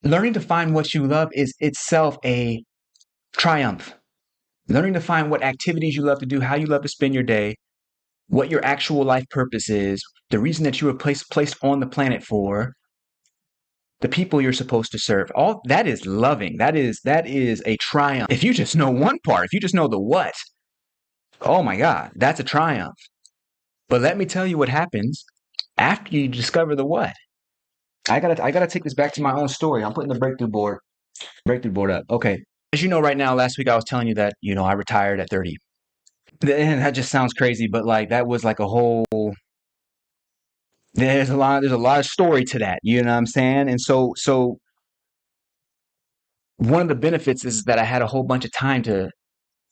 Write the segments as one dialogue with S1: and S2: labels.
S1: Learning to find what you love is itself a triumph. Learning to find what activities you love to do, how you love to spend your day, what your actual life purpose is, the reason that you were placed on the planet for, the people you're supposed to serve. All that is loving. That is a triumph. If you just know one part, if you just know the what, oh my God, that's a triumph. But let me tell you what happens after you discover the what. I gotta take this back to my own story. I'm putting the breakthrough board up. Okay. As you know, right now, last week I was telling you that, I retired at 30. And that just sounds crazy, but like that was like a whole there's a lot of story to that, you know what I'm saying? And so one of the benefits is that I had a whole bunch of time to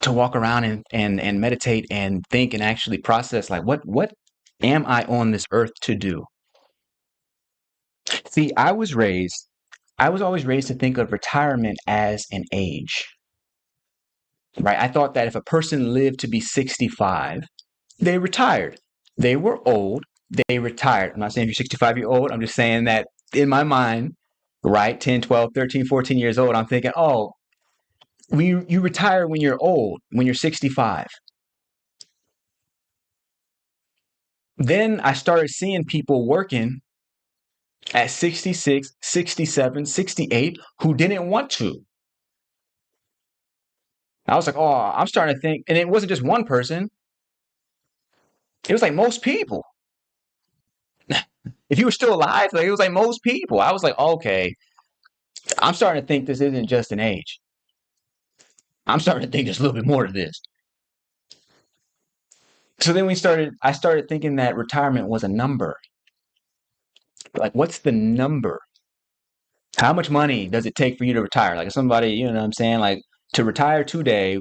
S1: walk around and meditate and think and actually process like what am I on this earth to do? See, I was always raised to think of retirement as an age, right? I thought that if a person lived to be 65, they retired. They were old, they retired. I'm not saying if you're 65 years old, I'm just saying that in my mind, right? 10, 12, 13, 14 years old, I'm thinking, oh, you retire when you're old, when you're 65. Then I started seeing people working at 66, 67, 68 who didn't want to. I was like, oh, I'm starting to think, and it wasn't just one person, it was like most people. If you were still alive, like it was like most people. I was like, okay, I'm starting to think this isn't just an age. I'm starting to think there's a little bit more to this. So then I started thinking that retirement was a number. Like, what's the number? How much money does it take for you to retire? Like, if somebody, you know what I'm saying? Like, to retire today,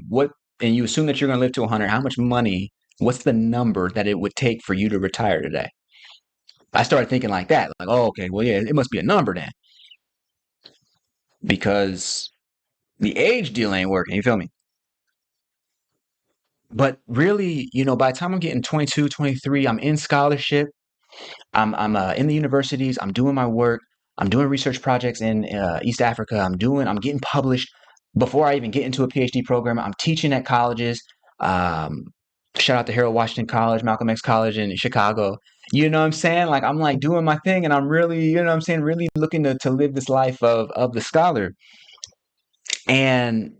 S1: and you assume that you're going to live to 100, how much money, what's the number that it would take for you to retire today? I started thinking like that. Like, oh, okay, well, yeah, it must be a number then. Because the age deal ain't working. You feel me? But really, by the time I'm getting 22, 23, I'm in scholarship. I'm in the universities. I'm doing my work. I'm doing research projects in East Africa. I'm getting published before I even get into a PhD program. I'm teaching at colleges. Um, Shout out to Harold Washington College, Malcolm X College in Chicago. You know what I'm saying? Like I'm like doing my thing, and I'm really, you know what I'm saying, really looking to live this life of the scholar. And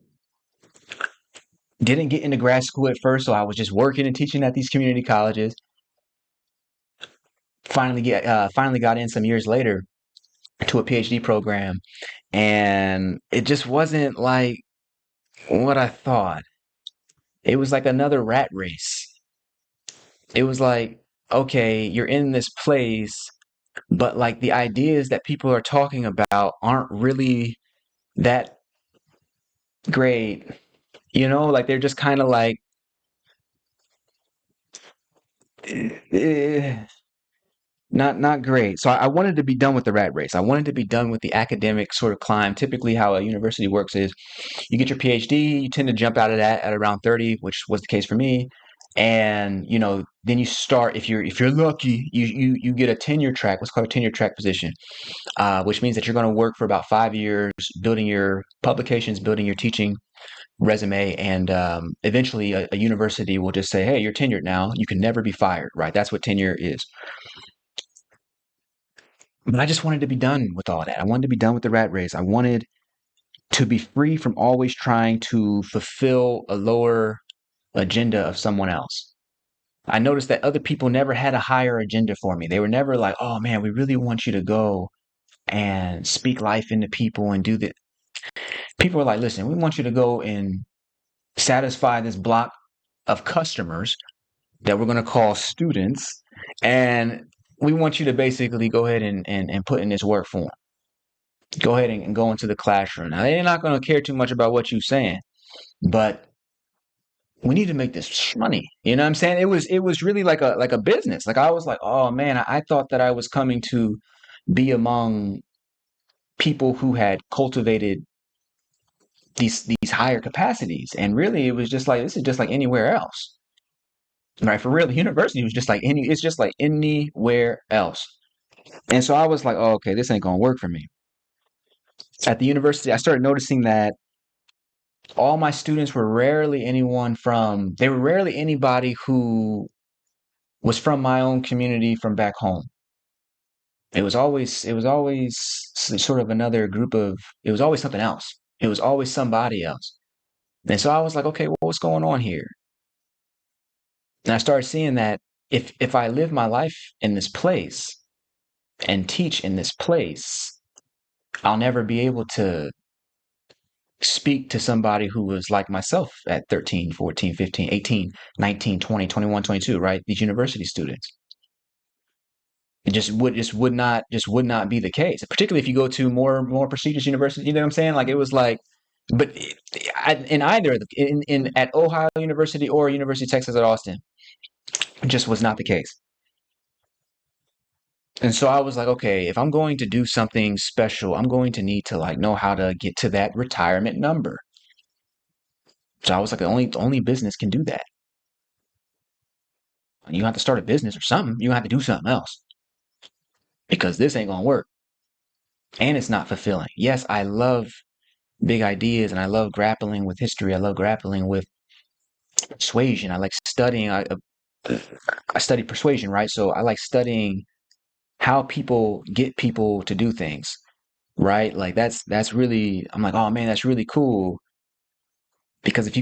S1: didn't get into grad school at first, so I was just working and teaching at these community colleges. Finally got in some years later to a PhD program, and it just wasn't like what I thought. It was like another rat race. It was like, okay, you're in this place, but like the ideas that people are talking about aren't really that great. Like they're just kind of like, eh, not great. So I wanted to be done with the rat race. I wanted to be done with the academic sort of climb. Typically, how a university works is you get your PhD, you tend to jump out of that at around 30, which was the case for me. And then you start if you're lucky, you get a tenure track, what's called a tenure track position, which means that you're going to work for about 5 years, building your publications, building your teaching resume, and eventually a university will just say, "Hey, you're tenured now. You can never be fired." Right? That's what tenure is. But I just wanted to be done with all that. I wanted to be done with the rat race. I wanted to be free from always trying to fulfill a lower agenda of someone else. I noticed that other people never had a higher agenda for me. They were never like, oh man, we really want you to go and speak life into people and do that. People were like, listen, we want you to go and satisfy this block of customers that we're going to call students. And we want you to basically go ahead and put in this work for them. Go ahead and go into the classroom. Now, they're not going to care too much about what you're saying, but we need to make this money. You know what I'm saying? It was really like a business. Like I was like, oh man, I thought that I was coming to be among people who had cultivated these higher capacities, and really it was just like this is just like anywhere else, right? For real, the university was just like it's just like anywhere else. And so I was like, oh, okay, this ain't gonna work for me. At the university, I started noticing that all my students were rarely they were rarely anybody who was from my own community from back home. It was always sort of another group of, it was always something else. It was always somebody else. And so I was like, okay, well, what's going on here? And I started seeing that if I live my life in this place and teach in this place, I'll never be able to speak to somebody who was like myself at 13, 14, 15, 18, 19, 20, 21, 22, right? These university students. It just would not be the case. Particularly if you go to more prestigious universities, you know what I'm saying? Like it was like, but in either in at Ohio University or University of Texas at Austin, it just was not the case. And so I was like, okay, if I'm going to do something special, I'm going to need to like know how to get to that retirement number. So I was like, the only business can do that. You have to start a business or something. You have to do something else because this ain't gonna work. And it's not fulfilling. Yes, I love big ideas and I love grappling with history. I love grappling with persuasion. I like studying. I study persuasion, right? So I like studying how people get people to do things, right? Like that's really, I'm like, oh man, that's really cool because if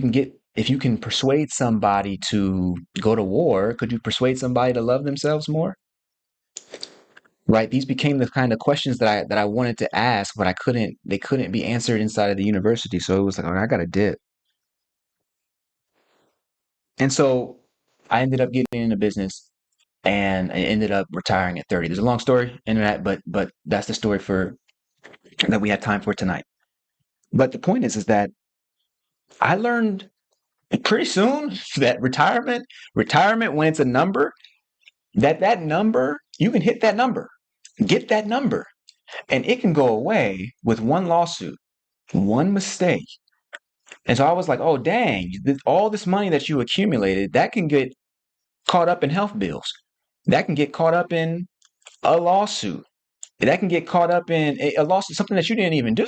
S1: you can persuade somebody to go to war, could you persuade somebody to love themselves more? Right? These became the kind of questions that I wanted to ask, but they couldn't be answered inside of the university. So it was like, oh, I got to dip. And so I ended up getting into business and I ended up retiring at 30. There's a long story in that, but that's the story for that we have time for tonight. But the point is that I learned pretty soon that retirement when it's a number, that number, you can hit that number, get that number, and it can go away with one lawsuit, one mistake. And so I was like, oh, dang, all this money that you accumulated, that can get caught up in health bills. That can get caught up in a lawsuit. That can get caught up in a lawsuit, something that you didn't even do.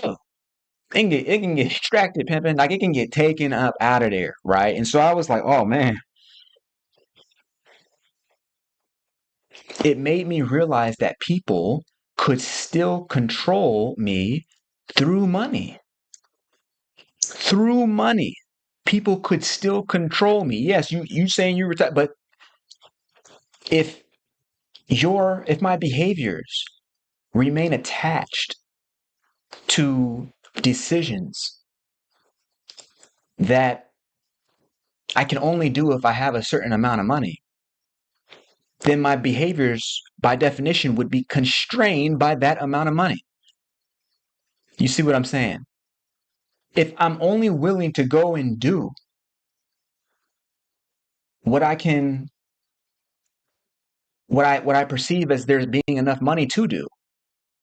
S1: It can get extracted, pimping. Like it can get taken up out of there, right? And so I was like, oh man, it made me realize that people could still control me through money. Through money, people could still control me. Yes, you saying you retire, but if if my behaviors remain attached to decisions that I can only do if I have a certain amount of money, then my behaviors, by definition, would be constrained by that amount of money. You see what I'm saying? If I'm only willing to go and do what I can, what I perceive as there's being enough money to do,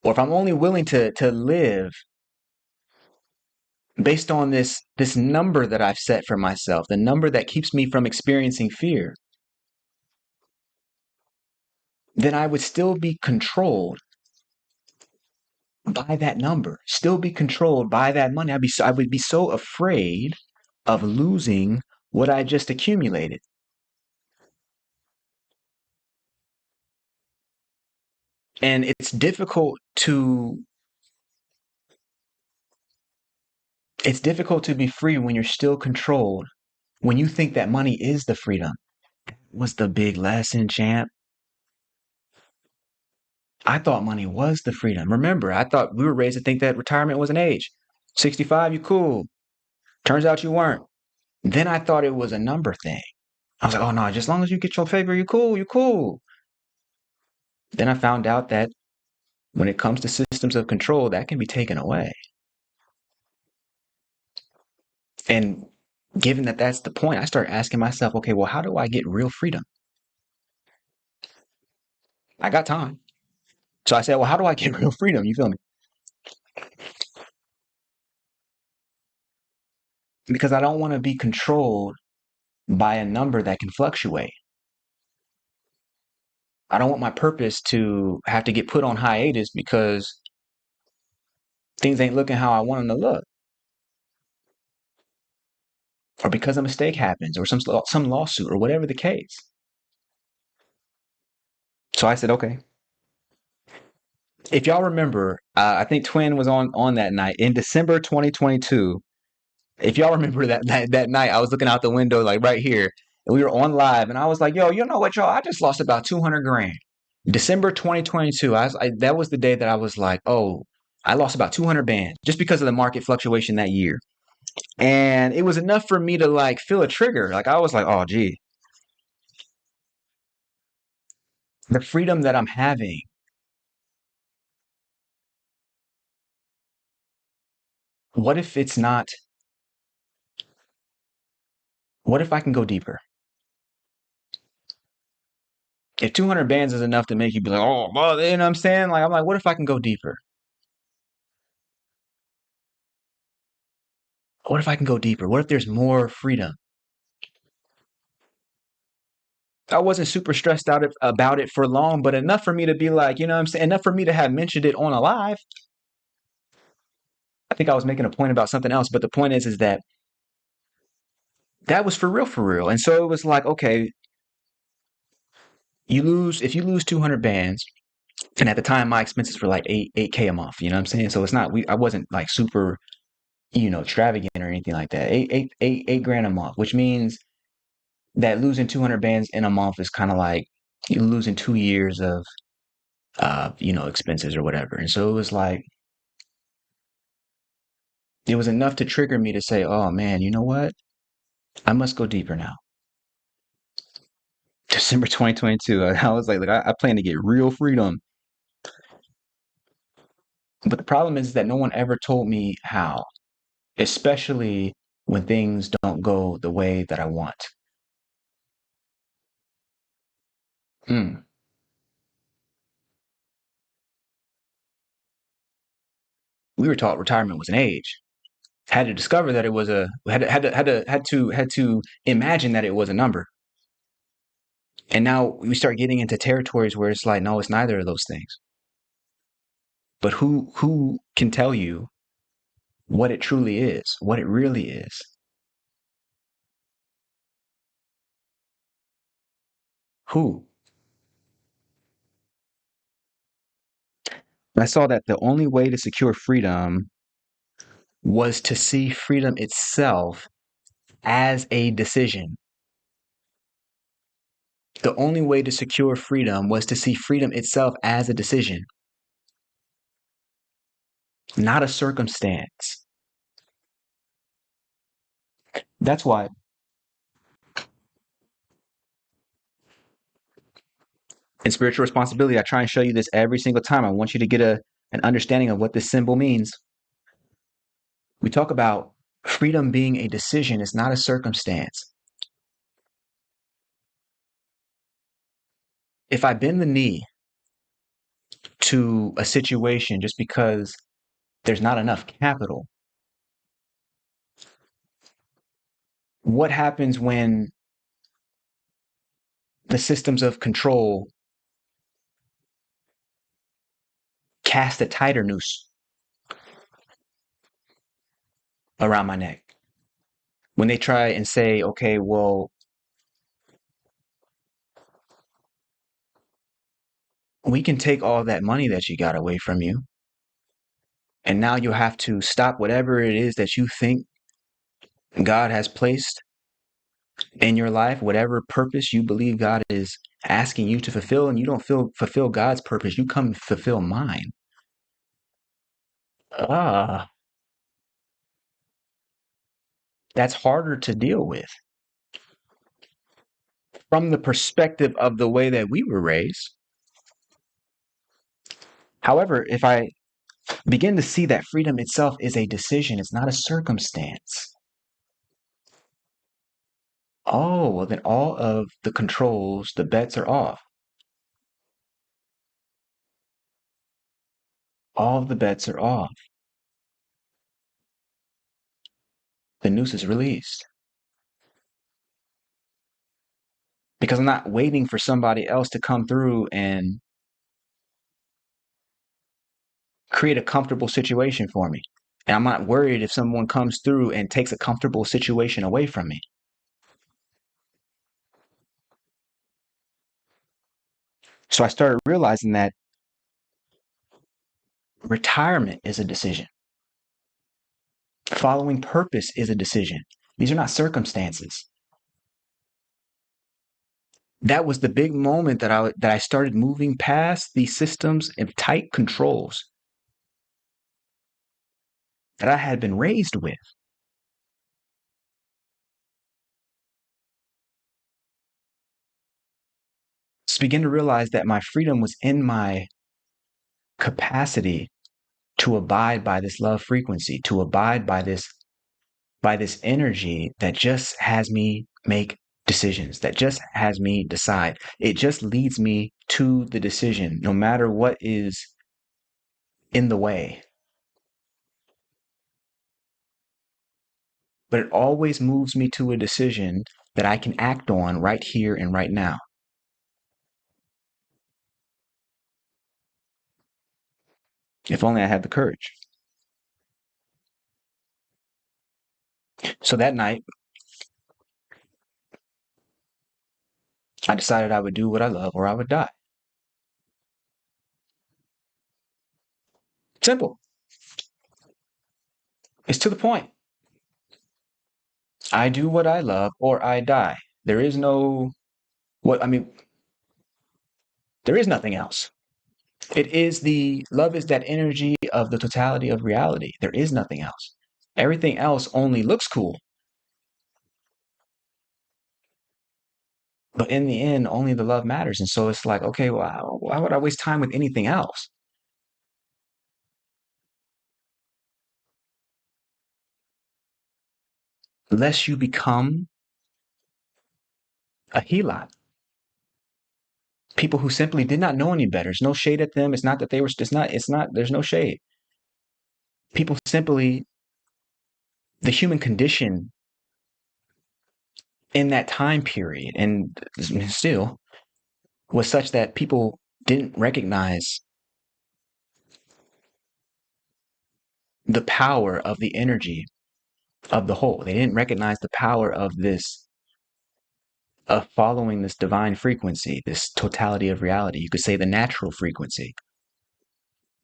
S1: or if I'm only willing to live based on this number that I've set for myself, the number that keeps me from experiencing fear, then I would still be controlled by that number, still be controlled by that money. I would be so afraid of losing what I just accumulated. And it's difficult to be free when you're still controlled, when you think that money is the freedom. What's the big lesson, champ? I thought money was the freedom. Remember, I thought we were raised to think that retirement was an age. 65, you cool. Turns out you weren't. Then I thought it was a number thing. I was like, oh no, just as long as you get your favor, you cool, you cool. Then I found out that when it comes to systems of control, that can be taken away. And given that that's the point, I start asking myself, okay, well, how do I get real freedom? I got time. So I said, well, how do I get real freedom? You feel me? Because I don't want to be controlled by a number that can fluctuate. I don't want my purpose to have to get put on hiatus because things ain't looking how I want them to look, or because a mistake happens, or some lawsuit, or whatever the case. So I said, okay. If y'all remember, I think Twin was on that night in December 2022. If y'all remember that night, I was looking out the window like right here, and we were on live, and I was like, "Yo, you know what, y'all? I just lost about 200 grand." December 2022. That was the day that I was like, "Oh, I lost about 200 bands just because of the market fluctuation that year," and it was enough for me to like feel a trigger. Like I was like, "Oh, gee, the freedom that I'm having. What if it's not? What if I can go deeper?" If 200 bands is enough to make you be like, oh, well, you know what I'm saying? Like, I'm like, what if I can go deeper? What if I can go deeper? What if there's more freedom? I wasn't super stressed out about it for long, but enough for me to be like, you know what I'm saying? Enough for me to have mentioned it on a live. I think I was making a point about something else, but the point is that that was for real, for real. And so it was like, okay, if you lose 200 bands, and at the time my expenses were like 8K a month, you know what I'm saying? So it's not, I wasn't like super, extravagant or anything like that. 8 grand a month, which means that losing 200 bands in a month is kind of like you losing 2 years of expenses or whatever. And so it was like it was enough to trigger me to say, oh man, you know what, I must go deeper now. December 2022, I was like I plan to get real freedom. But the problem is that no one ever told me how, especially when things don't go the way that I want. Mm. We were taught retirement was an age. Had to discover that it was a had to imagine that it was a number. And now we start getting into territories where it's like, no, it's neither of those things. But who can tell you what it truly is, what it really is? Who? I saw that the only way to secure freedom was to see freedom itself as a decision. The only way to secure freedom was to see freedom itself as a decision, not a circumstance. That's why in spiritual responsibility, I try and show you this every single time. I want you to get an understanding of what this symbol means. We talk about freedom being a decision, it's not a circumstance. If I bend the knee to a situation just because there's not enough capital, what happens when the systems of control cast a tighter noose around my neck? When they try and say, okay, well, we can take all that money that you got away from you, and now you'll have to stop whatever it is that you think God has placed in your life, whatever purpose you believe God is asking you to fulfill, and you don't fulfill God's purpose, you come fulfill mine. Ah, that's harder to deal with from the perspective of the way that we were raised. However, if I begin to see that freedom itself is a decision, it's not a circumstance. Oh, well, then all of the controls, the bets are off. All of the bets are off. The noose is released because I'm not waiting for somebody else to come through and create a comfortable situation for me. And I'm not worried if someone comes through and takes a comfortable situation away from me. So I started realizing that retirement is a decision. Following purpose is a decision. These are not circumstances. That was the big moment that I started moving past these systems and tight controls that I had been raised with. Just begin to realize that my freedom was in my capacity to abide by this love frequency, to abide by this energy that just has me make decisions, that just has me decide. It just leads me to the decision, no matter what is in the way. But it always moves me to a decision that I can act on right here and right now. If only I had the courage. So that night, I decided I would do what I love or I would die. Simple. It's to the point. I do what I love or I die. There is no, what, I mean, there is nothing else. It is the love is that energy of the totality of reality. There is nothing else. Everything else only looks cool. But in the end, only the love matters. And so it's like, okay, well, why would I waste time with anything else? Unless you become a helat. People who simply did not know any better. There's no shade at them. It's not that they were, there's no shade. People simply, the human condition in that time period, and still, was such that people didn't recognize the power of the energy of the whole. They didn't recognize the power of this, of following this divine frequency, this totality of reality. You could say the natural frequency.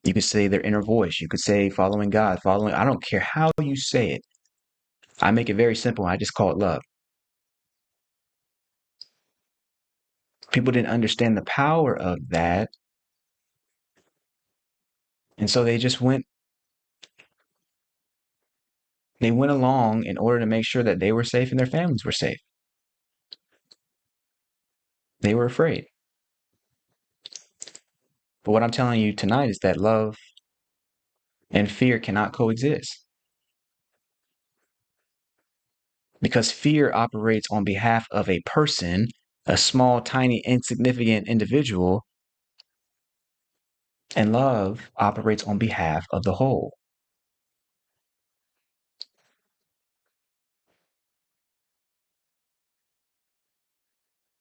S1: You could say their inner voice. You could say following God, following, I don't care how you say it. I make it very simple. I just call it love. People didn't understand the power of that. And so they went along in order to make sure that they were safe and their families were safe. They were afraid. But what I'm telling you tonight is that love and fear cannot coexist, because fear operates on behalf of a person, a small, tiny, insignificant individual, and love operates on behalf of the whole.